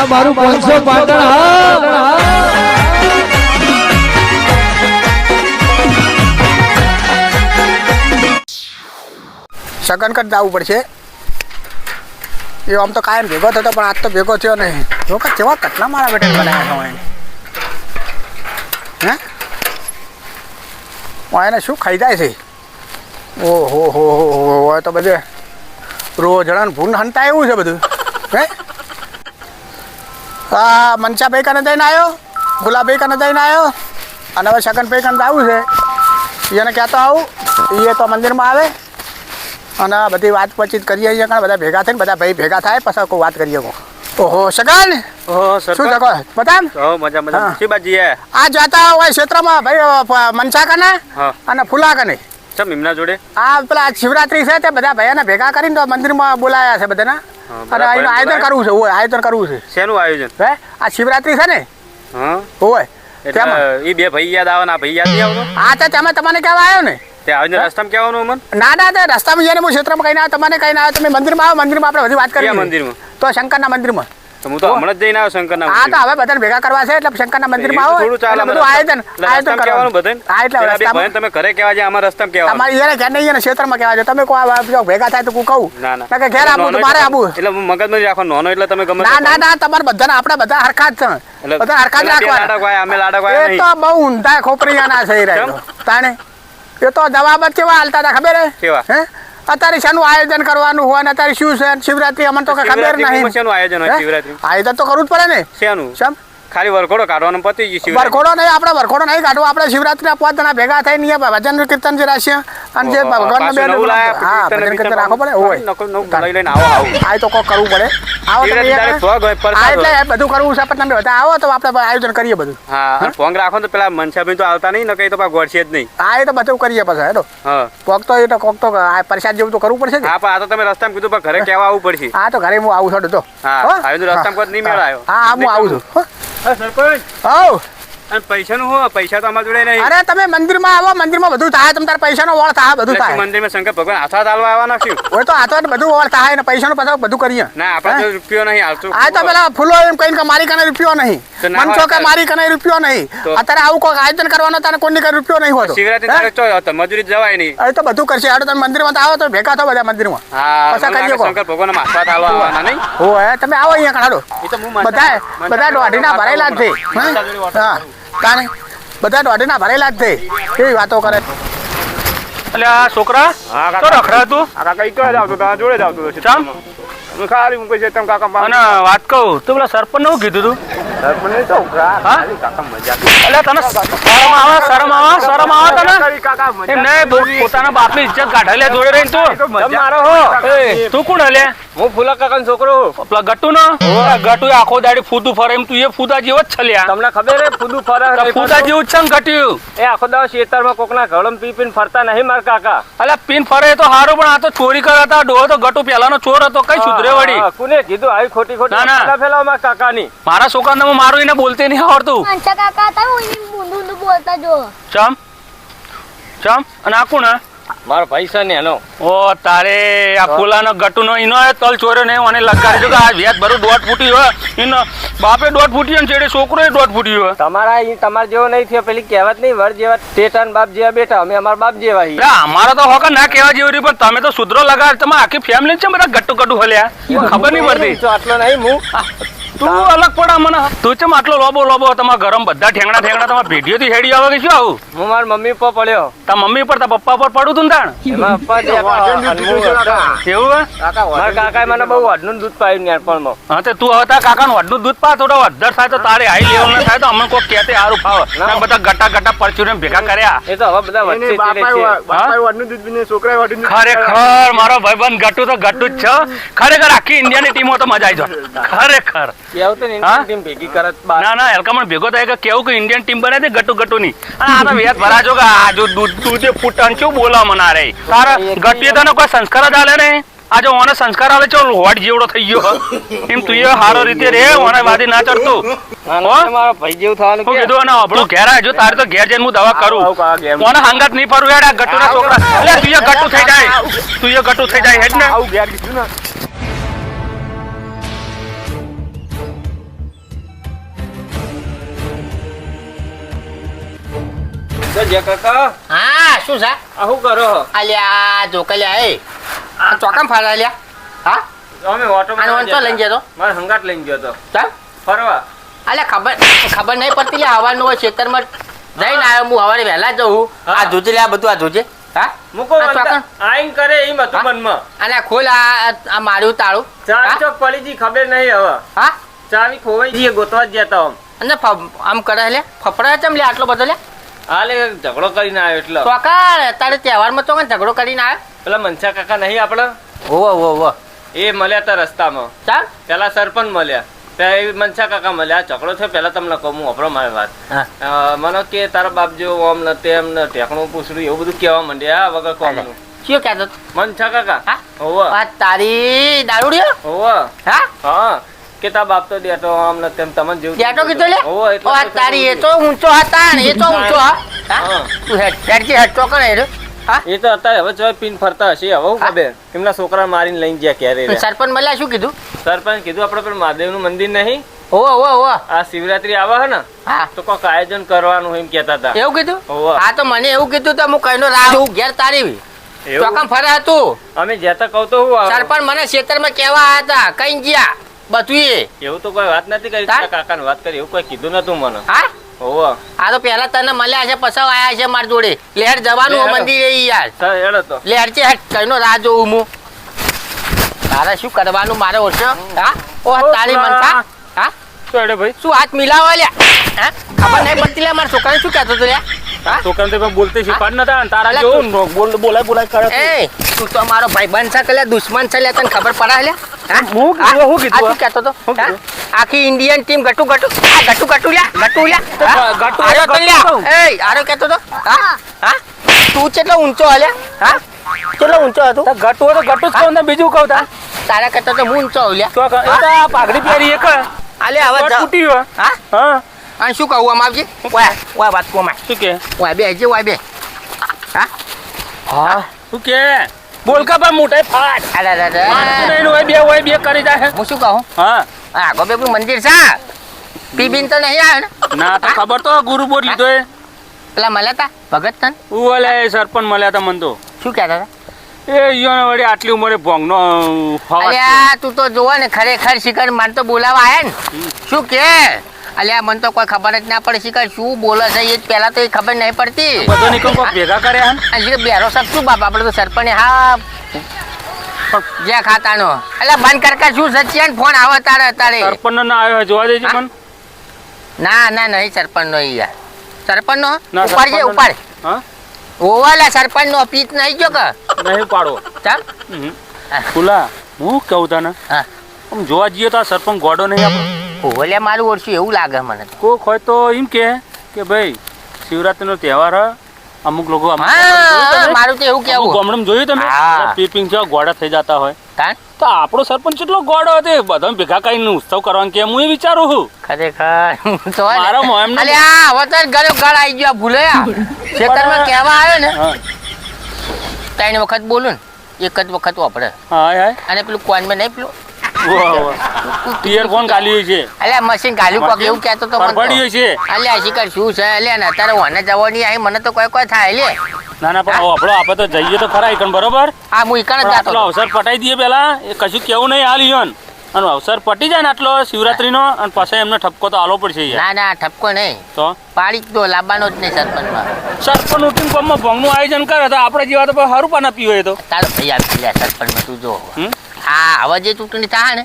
આ મારું 500 પાટણ હા સગન કરી જવું પડશે એ આમ તો કાયમ ભેગો થતો પણ આજ તો ભેગો થયો નહીં જો કે કેવા કેટલા મારા બેટા બનાવ્યા હે એને શું ખાઈ જાય છે ઓહો હો હો તો બધે રોજડા ભૂન હંતા એવું છે બધું હે હા મનસાભાઈ કને જઈને આવ્યો ગુલાબભાઈ કને જઈને આવ્યો અને હવે સગનભાઈ કને આવું છે એને કહેતો આવું એ તો મંદિરમાં આવે અને બધી વાત પચીત કરીએ છીએ કારણ બધા ભેગા થઈને બધા ભાઈ ભેગા થાય પછી કોઈ વાત કરીએ ઓહો સગન શું શકો બતામ મજા મજા શી બાજી હે આ જાતા હોય ક્ષેત્રમાં ભાઈ મનસા કને અને ફૂલા કને ચમ એમના જોડે આ પેલા શિવરાત્રી છે તે બધા ભાઈઓને ભેગા કરીને તો મંદિરમાં બોલાયા છે બધાને અને એનું આયોજન કરવું છે હોય આયોજન કરવું છે શેનું આયોજન હે આ શિવરાત્રી છે ને હા હોય એ બે ભાઈ યાદ આવે ના ભાઈ યાદ નહીં આવતો હા તો તમે તમને કહેવા આવ્યો ને તે આવીને રસ્તામાં કહેવાનું અમન ના ના તે રસ્તામાં જઈને હું ક્ષેત્રમાં કહીને આવ્યો તમને કહીને આવ્યો તમે મંદિરમાં આવો મંદિરમાં આપણે બધી વાત કરીએ મંદિરમાં તો શંકરના મંદિરમાં તો હું તો હમણાં જ જઈને આવ્યો શંકરના હા તો હવે બધાને ભેગા કરવા છે એટલે શંકરના મંદિરમાં આવો એટલે બધું આયોજન કહેવાનું બધાને હા એટલે રસ્તામાં તમે ઘરે કહેવા જાય અમારા રસ્તામાં કહેવાનું તમારે એને ઘેર નહીં એને ક્ષેત્રમાં કહેવા છે તમે કોઈ ભેગા થાય તો હું કહું ના કે ઘેર આવું તો મારે આવું એટલે મગજમાં રાખો નોનો એટલે તમે ગમે ના ના ના તમારે બધાને આપણે બધા હરખા જ છે બધા હરખા જ રાખવાના અમે લાડકવાય એ તો બહુ ઊંધા ખોપરીયાના થઈ રહ્યા તાણે એ તો જવાબ જ કેવા હાલતા હતા ખબર હે અત્યારે શાનું આયોજન કરવાનું હોય ને અત્યારે શું છે શિવરાત્રી અમને તો ખબર નહીં શેનું આયોજન હોય શિવરાત્રી આયોજન તો કરવું જ પડે ને શેનું શમ ખાલી વરખોડો કાઢવાનો પતી ગયું વરખોડો નહીં આપણે વરખોડો નહીં કાઢવો આપણે શિવરાત્રીના 5 જણા ભેગા થઈને ભજન કીર્તન જે રાશિ અને જે ભગવાનના બે હા ભજન કીર્તન રાખવો પડે હોય લઈને આવો આ તો કોઈ કરવું પડે આવો એટલે બધું કરવું છે પણ તમે બધા આવો તો આપણે આયોજન કરીએ બધું હા ભોંગ રાખો તો પેલા મનસાભાઈ તો આવતા નહીં ને કઈ તો ગોળશે જ નહીં હા એ તો બધું કરીએ પછી હેડો હા પોક તો એ તો કોક તો પ્રસાદ જેવું તો કરવું પડશે હા પણ આ તો તમે રસ્તામાં કીધું પણ ઘરે કહેવા આવવું પડશે હા તો ઘરે હું આવું છું તો હા આવ્યું રસ્તામાં કોઈ નહીં મેળ આવ્યો હા હું આવું છું સરપંચ આવ અને પૈસાનું હું પૈસા તો અમારા જોડે નહીં અરે તમે મંદિરમાં આવો મંદિરમાં બધું થાય તમે તાર પૈસાનો વળ થાય બધું થાય મંદિરમાં શંકર ભગવાન હાથા ચાલવા આવવાના શું હોય તો હાથો બધું વળ થાય ને પૈસાનો પાછો બધું કરીએ ના આપણે રૂપિયો નહીં હાલતું આ તો પેલા ફૂલો એમ કહીને કે મારી કને રૂપિયો નહીં મનસો કે મારી કને રૂપિયો નહીં અત્યારે આવું કોઈ આયોજન કરવાનો તારે કોઈની કને રૂપિયો નહીં હોતો શિવરાત્રી મજૂરી જવાય નહીં એ તો બધું કરશે હાડો તમે મંદિરમાં આવો તો ભેગા થો બધા મંદિરમાં શંકર ભગવાન હાથા ચાલવા આવવાના નહીં હોય તમે આવો અહીંયા હાડો બધા દોઢીના ભરેલા જ છે હા તાને બધા દોઢીના ભરેલા જ છે કેવી વાતો કરે એટલે આ છોકરા તો રખડા તું કાકા ઈ કઈ આવતો તા જોડે જ આવતો ચમ હું ખાલી હું પૈસા તમ કાકા અને વાત કહું તું પેલા સરપંચ નું કીધું તું સરપંચ ને છોકરા હા કાકા મજાક એટલે તને શરમ આવે તને એમ નહીં પોતાના બાપની ઇજ્જત કાઢે લે જોડે રહીને તું મારો હો તું કોણ હલે હું ફૂલા કાકાનો છોકરો પેલા ગટ્ટુ નો ગટ્ટુ આખો દાડી ફૂદું ફરે એમ તું એ ફૂદા જેવો જ છલ્યા તમને ખબર હે ફૂદું ફરે ફૂદા જેવું જ છે ગટ્યું એ આખો દાડો ખેતરમાં કોકના ઘડમ પીને ફરતા નહીં માર કાકા અલ્યા પીન ફરે તો હારું પણ આ તો ચોરી કરતા ડોહો તો ગટ્ટુ પેલાનો ચોર હતો કઈ સુધરે વળી કોને કીધું આવી ખોટી ના ફેલાવ માર કાકાની મારા છોકરાને હું મારું એને બોલતે નહીં આવડતું અંચા કાકા તમે ઓની મુંડું બોલતા જો ચમ અને આ કોણ મારો પૈસા ને એનો ઓ તારે આ ફૂલાનો ગટુ નો ઈનો તલ ચોર્યો ને મને લગાડી જો કે આ વ્યાજ ભરું 1.5 ફૂટી હોય ઈનો બાપે 1.5 ફૂટી ને છેડે છોકરો 1.5 ફૂટી હોય તમારા તમાર જેવો નહીં થયો પેલી કહેવત નહીં વર જેવા ટેટન બાપ જેવા બેઠા અમે અમાર બાપ જેવા હી અમારો તો હોકા ના કહેવા જેવું પણ તમે તો સુધરો લગાડ તમે આખી ફેમિલી છે બધા ગટ્ટુ ગટ્ટુ હલ્યા ખબર નહીં પડતી આટલો નહીં હું તું અલગ પડા મને તું ચમ આટલો લોબો તમારા ગરમ બધા ઠેંગણા તમારા ભેડીઓથી હેડી આવે કે શું આવું હું મારા મમ્મી ઉપર પડ્યો તા મમ્મી પર તા પપ્પા પર પડું તું તાણ એમાં પપ્પા એવું મારા કાકાએ મને બહુ વડનું દૂધ પાયું નાનપણમાં હા તે તું હવે તારા કાકાનું વડનું દૂધ પા થોડો વધર થાય તો તારે હાઈ લેવલ ના થાય તો અમને કોઈ કહેતે સારું ફાવે બધા ગટા પરચુને ભેગા કર્યા એ તો હવે બધા વચ્ચે ખરેખર મારો ભાઈબંધ ગટુ તો ગટુ જ છે ખરેખર આખી ઇન્ડિયાની ટીમો તો મજા આવી જાય ખરેખર કેવું તો ઇન્ડિયન ટીમ ભેગી કરત ના એલકામણ ભેગો થાય કે કેવું કે ઇન્ડિયન ટીમ બને છે ગટુ ની આ તો વેત ભરાજો કે આ જો દૂધ ફૂટન શું બોલા મના રે તારા ગટીએ તને કોઈ સંસ્કાર જ આલે ને આજે ઓને સંસ્કાર આલે ચો હોડ જેવડો થઈ ગયો એમ તું એ હારો રીતે રે ઓને વાદી ના ચડતું મારો ભાઈ જેવું થવાનું કે કીધું અને આપણું ઘેર આવજો તારે તો ઘેર જઈને હું દવા કરું ઓને હંગાત નહીં ફરવું હેડ આ ગટુના છોકરા એટલે તું એ ગટુ થઈ જાય હેડ ને આવું ઘેર કીધું ને તો જે કાકા હા શું છે આ શું કરો અલ્યા જોકલ્યા એ આ ચોકામ ફાડા લ્યા હા અમે ઓટો આનો વંચો લઈને ગયો તો મારે હંગાટ લઈને ગયો તો ચાલ ફરવા અલ્યા ખબર નહીં પડતી લે હવાનું હોય ખેતરમાં જઈને આવ્યો હું હવારે વહેલા જઉં આ ધોજે લે આ બધું આ ધોજે હા મૂકો આ ચોકણ. આઈન કરે એમ હતું હા? મનમાં અને ખોલ આ માર્યું તાળું ચાવી હા? ચોક પડી જી ખબર નહીં હવે હા ચાવી ખોવાઈ જઈએ ગોતવા જ જતા આમ અને આમ કરે લે ફફડા ચમ લે આટલો બધો લે હાલે ઝઘડો કરીને આવ્યો એટલે ચોકાળ તારે તહેવારમાં તો ઝઘડો કરીને આવ્યો પેલા મનસા કાકા નહીં આપડે ઓવો એ મળ્યા તા રસ્તામાં ચાલ પેલા સરપંચ મળ્યા ત્યાં એ મનસા કાકા મળ્યા ઝઘડો છે પેલા તમને કહું હું આપણો મારી વાત હા મને કે તારા બાપ જેવો આમ ને તેમ ને ટેકણું પૂછડું એવું બધું કહેવા માંડ્યા વગર કોમનું શું કહેતો મનસા કાકા હા હોવ આ તારી દારૂડિયો હોવ હા હા કે તારા બાપ તો દેતો આમ ને તેમ તમને જેવું ડેટો કીધો લે હોવ એટલે ઓ આ તારી એ તો ઊંચો હતા ને એ તો ઊંચો હા હા. તું હેડજી હેડતો કરે રે હા એ તો અત્યારે હવે જો પીન ફરતા હશે હવે હું હા. ખબર એમના છોકરા મારીને લઈને ગયા ક્યારે રે. સરપંચ મળ્યા શું કીધું સરપંચ કીધું આપણે પેલું મહાદેવનું મંદિર નહીં ઓવો આ શિવરાત્રી આવે છે ને હા તો કોઈક આયોજન કરવાનું એમ કેતા હતા એવું કીધું હોવે. હા તો મને એવું કીધું તો હું કઈનો રાહ હું ઘેર તારી એવું? ચોકામ ફરે હતું અમે જતા કહું તો હું આવે. સરપંચ મને ખેતરમાં કેવા આવ્યા હતા કઈ ગયા બધું એ એવું તો કોઈ વાત નથી કરી તાર? કાકા ને વાત કરી એવું કોઈ કીધું નતું મને હા હોવ આ તો પેલા તને મળ્યા છે પછી આયા છે મારી જોડે લહેર જવાનું લહેર. મંદિરે ઈ યાર સર હેડો તો લહેર છે હેડ કઈનો રાહ જોઉં હું તારે શું કરવાનું મારે ઓછો હા ઓ તારી મનસા હા તો હેડો ભાઈ શું હાથ મિલાવા લ્યા હા ખબર નહીં પડતી લે મારા છોકરાને શું કહેતો તું લ્યા હા છોકરાને તો બોલતે શીખવાડ નતા અને તારા અલા, જેવું બોલાય કરે એ તું તો મારો ભાઈબંધ છે કે લ્યા દુશ્મન છે લ્યા તને ખબર પડે લ્યા હા? હું કીધું, હા? હું કીધું? આ શું કહેતો તો હું હા? કીધું? આખી ઇન્ડિયન ટીમ ગટુ લ્યા હા? ગટુ, આર્યો તો ગટુ લ્યા કહું. એ આર્યો કહેતો તો હા હા તું કેટલો ઊંચો હલ્યા હા કેટલો ઊંચો હતો ગટુ તો ગટુ જ કહું ને બીજું કહું તા તારા કરતા તો હું ઊંચો હલ્યા તો એ તો આ પાઘડી પહેરી એક આલે હવે શોર્ટ જા. તૂટી ગયો. હા હા અને શું કહું આમ આવજે વાય વાત કો માં શું કે વાય બે જે વાય બે હા હા શું કે બોલ કા ભાઈ મોટાઈ ફાટ અરે અરે નહીં હોય બે કરી જાય હું શું કહું હા આ ગોબેપુર મંદિર છે પીબીન તો નહીં આવે ને ના તો ખબર તો ગુરુ બોલ લીધો એ પેલા મળ્યા તા ભગત તન ઓલે સરપંચ મળ્યા તા મન તો શું કહેતા હતા એ ઈયોને વળી આટલી ઉંમરે ભોંગનો હવા અલ્યા તું તો જોવા ને ખરેખર શિખર મને તો બોલાવા આયા ને શું કે અલ્યા મને તો કોઈ ખબર જ ના પડે શિખર શું બોલે છે એ જ પહેલા તો એ ખબર નહીં પડતી બધો નિકમ કોક ભેગા કર્યા હન અને શિખર બેરો સાહેબ શું બાપ આપણે તો સરપંચ હા જ્યાં ખાતાનો અલ્યા બંધ કરકા શું સચ્યાન ફોન આવે તારે સરપંચ ના આવ્યો જોવા દેજો હા? મન ના નહીં સરપંચ નો યાર સરપંચ નો ના, ઉપાડ જે સરપંચનો ઉપાડ હા ઓવાલા સરપંચ નો પીત નહીં જો કે નહીં પાડો ચાલ ખુલા હું કહું તને હા આમ જોવા જઈએ તો આ સરપંચ ગોડો નહીં આપણો ઓલે મારું ઓળશું એવું લાગે મને તો કોક હોય તો એમ કે ભાઈ શિવરાત્રીનો તહેવાર હે. અમુક લોકો હા મારું તો એવું કેવું ગામડામાં જોયું તમે હા. પીપિંગ છે ગોડા થઈ જતા હોય કાન તો આપણો સરપંચ કેટલો ગોડો હતો બધા ભેગા કરીને ઉત્સવ કરવાનું કે હું એ વિચારું છું ખરેખર તો મારો મોહ એમને- અલે આ હવે તો ગળો ગળ આવી ગયો ભૂલ્યા ખેતરમાં કહેવા આવ્યો ને હા ત્રણ વખત બોલું ને એક જ વખત વાપરે હાય અને પેલું કોનમાં નહીં પેલું ટીયર ફોન કાઢ્યું છે અલે મશીન ગાલ્યું કોક એવું કહેતો તો મને તો. પરપડ્યું છે અલ્યા શિખર શું છે અલ્યા ને અત્યારે ઓને જવાની આવી મને તો કોઈ થાય લે ના ના પણ આપણો આપણે તો જઈએ તો ખરા એકણ બરોબર આ હું ઈકણ જ પણ જાતો આટલો હતો. અવસર પટાઈ દઈએ પેલા એ કશું કેવું નહીં હાલ ઈયોન અને અવસર પટી જાય ને આટલો શિવરાત્રીનો અને પછી એમને ઠપકો તો આલો પડશે યાર ના ઠપકો નહીં તો પાડી જ દો લાવવાનો જ નહીં સરપંચમાં સરપંચ ઉઠીને ગામમાં ભોંગનું આયોજન કરે તો આપણે જેવા તો સારું પાના પીવે તો તારો ભાઈ આપી લે સરપંચમાં તું જો હમ? આ હવે જે ચૂંટણી થાય ને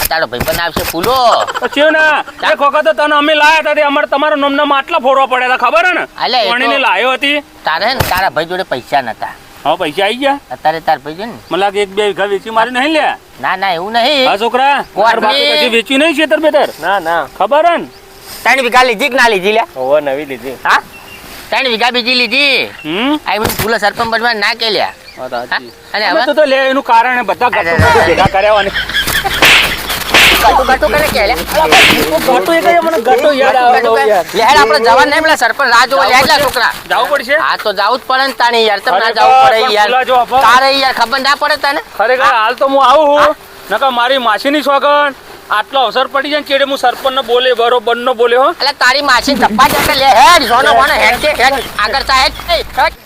તારો ભાઈ પણ આવશે ફૂલો પછી ને એક વખત તો તને અમે લાયા હતા તે અમારે તમારા નામના આટલા ફોડવા પડ્યા હતા ખબર હે ને અલ્યા, એ તો- કોણીની લાયો હતી તારે હે ને તારા ભાઈ જોડે પૈસા નતા હવે પૈસા આવી ગયા અત્યારે તાર ભાઈ જોડે ને મને લાગે એક બે વીઘા વેચી મારી નહીં લે ના એવું નહીં હા છોકરા તાર બાપે પછી વેચ્યું નહીં છેતર બેતર ના ના ખબર હે ને 3 વીઘા લીધી કે ના લીધી લે હોવા નવી લીધી હા 3 વીઘા બીજી લીધી હમ આ મને ફૂલો સરપંચ બનવા ના કે લ્યા હા? અને અમે હવે તો લે એનું કારણ હે, બધા ગટ્ટુ ગટ્ટુ ભેગા કર્યા અને ગટુ કરે કે લે ગટ્ટુ એ કઈ મને ગટ્ટુ યાદ આવે બહુ યાર લેડ આપણે જવાન નહીં પેલા સરપંચ રાહ જોવા લે એટલા છોકરા જાવું પડશે હા તો જાવું જ પડે ને તાને યાર તમે ના ખરેખર, જવું પડે પણ યાર પેલા જો આપણે- તારે યાર ખબર ના પડે તને ખરેખર હાલ તો હું આવું હું નકર મારી માસીની સોગન આટલો અવસર પડી જાય ને ચેડે હું સરપંચ નો બોલે બરોબર નો બોલે હો એટલે તારી માસી ધપ્પા જશે લે હેડ સોનો કોને હેડ કે હેડ આગળ તા હેડ હેડ